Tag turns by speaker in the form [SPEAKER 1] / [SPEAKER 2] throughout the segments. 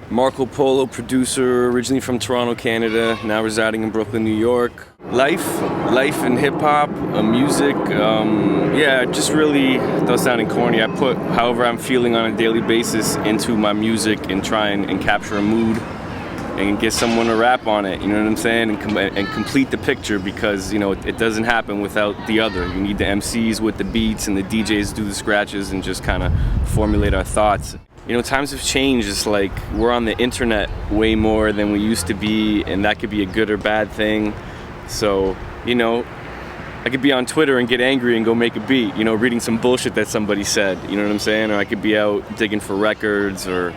[SPEAKER 1] Marco Polo, producer, originally from Toronto, Canada, now residing in Brooklyn, New York. Life in hip-hop, music, yeah, just really, without sounding corny, I put however I'm feeling on a daily basis into my music and try and capture a mood and get someone to rap on it, you know what I'm saying, and complete the picture, because, you know, it doesn't happen without the other. You need the MCs with the beats and the DJs do the scratches and just kind of formulate our thoughts. You know, times have changed. It's like we're on the internet way more than we used to be, and that could be a good or bad thing. So, you know, I could be on Twitter and get angry and go make a beat, you know, reading some bullshit that somebody said, you know what I'm saying? Or I could be out digging for records, or,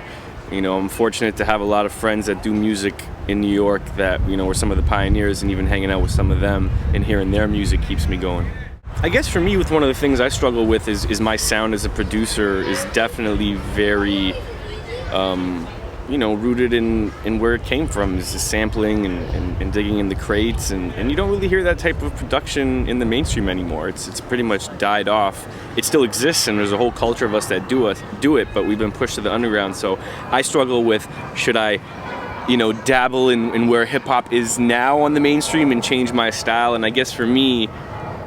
[SPEAKER 1] you know, I'm fortunate to have a lot of friends that do music in New York that, you know, were some of the pioneers, and even hanging out with some of them and hearing their music keeps me going. I guess for me, with one of the things I struggle with is my sound as a producer is definitely very, you know, rooted in where it came from, is the sampling and digging in the crates, and you don't really hear that type of production in the mainstream anymore. It's pretty much died off. It still exists, and there's a whole culture of us that do it, but we've been pushed to the underground. So I struggle with, should I, you know, dabble in where hip-hop is now on the mainstream and change my style? And I guess for me,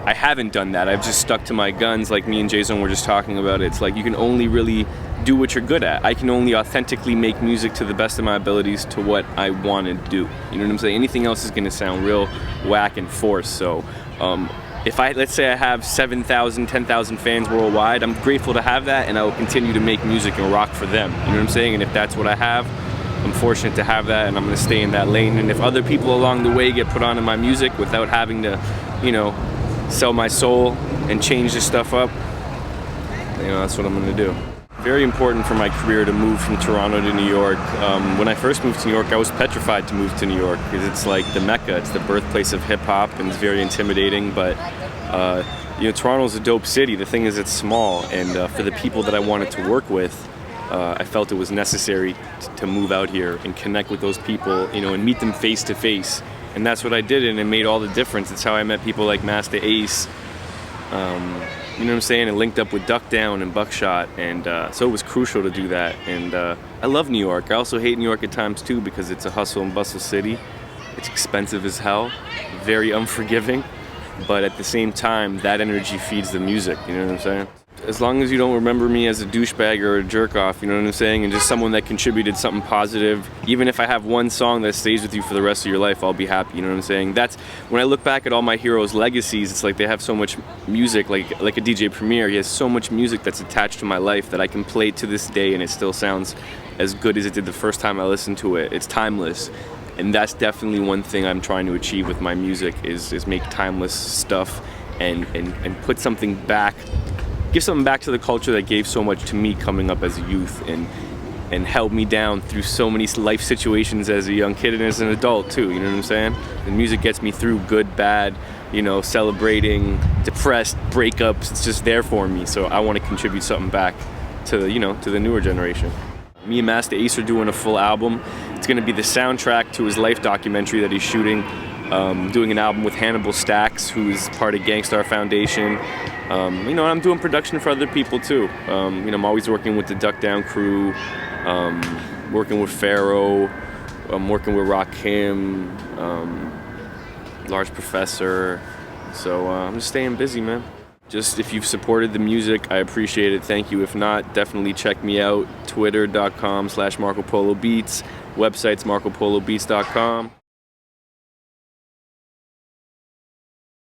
[SPEAKER 1] I haven't done that. I've just stuck to my guns, like me and Jason were just talking about. It's like you can only really do what you're good at. I can only authentically make music to the best of my abilities to what I want to do. You know what I'm saying? Anything else is going to sound real whack and forced. So if let's say I have 7,000, 10,000 fans worldwide, I'm grateful to have that, and I will continue to make music and rock for them. You know what I'm saying? And if that's what I have, I'm fortunate to have that, and I'm going to stay in that lane. And if other people along the way get put onto my music without having to, you know, sell my soul and change this stuff up, you know, that's what I'm going to do. Very important for my career to move from Toronto to New York. When I first moved to New York, I was petrified to move to New York, because it's like the Mecca. It's the birthplace of hip-hop, and it's very intimidating. But you know, Toronto's a dope city. The thing is, it's small, and for the people that I wanted to work with, I felt it was necessary to move out here and connect with those people, you know, and meet them face to face. And that's what I did, and it made all the difference. It's how I met people like Master Ace, you know what I'm saying, and linked up with Duck Down and Buckshot, and so it was crucial to do that. And I love New York. I also hate New York at times too, because it's a hustle and bustle city. It's expensive as hell, very unforgiving, but at the same time, that energy feeds the music, you know what I'm saying? As long as you don't remember me as a douchebag or a jerk off, you know what I'm saying, and just someone that contributed something positive, even if I have one song that stays with you for the rest of your life, I'll be happy, you know what I'm saying? That's, when I look back at all my heroes' legacies, it's like they have so much music, like a DJ Premier, he has so much music that's attached to my life that I can play to this day, and it still sounds as good as it did the first time I listened to it. It's timeless. And that's definitely one thing I'm trying to achieve with my music, is make timeless stuff and put something back, give something back to the culture that gave so much to me coming up as a youth, and held me down through so many life situations as a young kid and as an adult too, you know what I'm saying? The music gets me through good, bad, you know, celebrating, depressed, breakups. It's just there for me, so I want to contribute something back to the, you know, to the newer generation. Me and Master Ace are doing a full album. It's going to be the soundtrack to his life documentary that he's shooting. Doing an album with Hannibal Stax, who's part of Gangstar Foundation. You know, I'm doing production for other people too. You know, I'm always working with the Duck Down crew, working with Pharaoh, I'm working with Rakim, Large Professor. So I'm just staying busy, man. Just, if you've supported the music, I appreciate it. Thank you. If not, definitely check me out. Twitter.com/MarcoPoloBeats. Website's MarcoPoloBeats.com.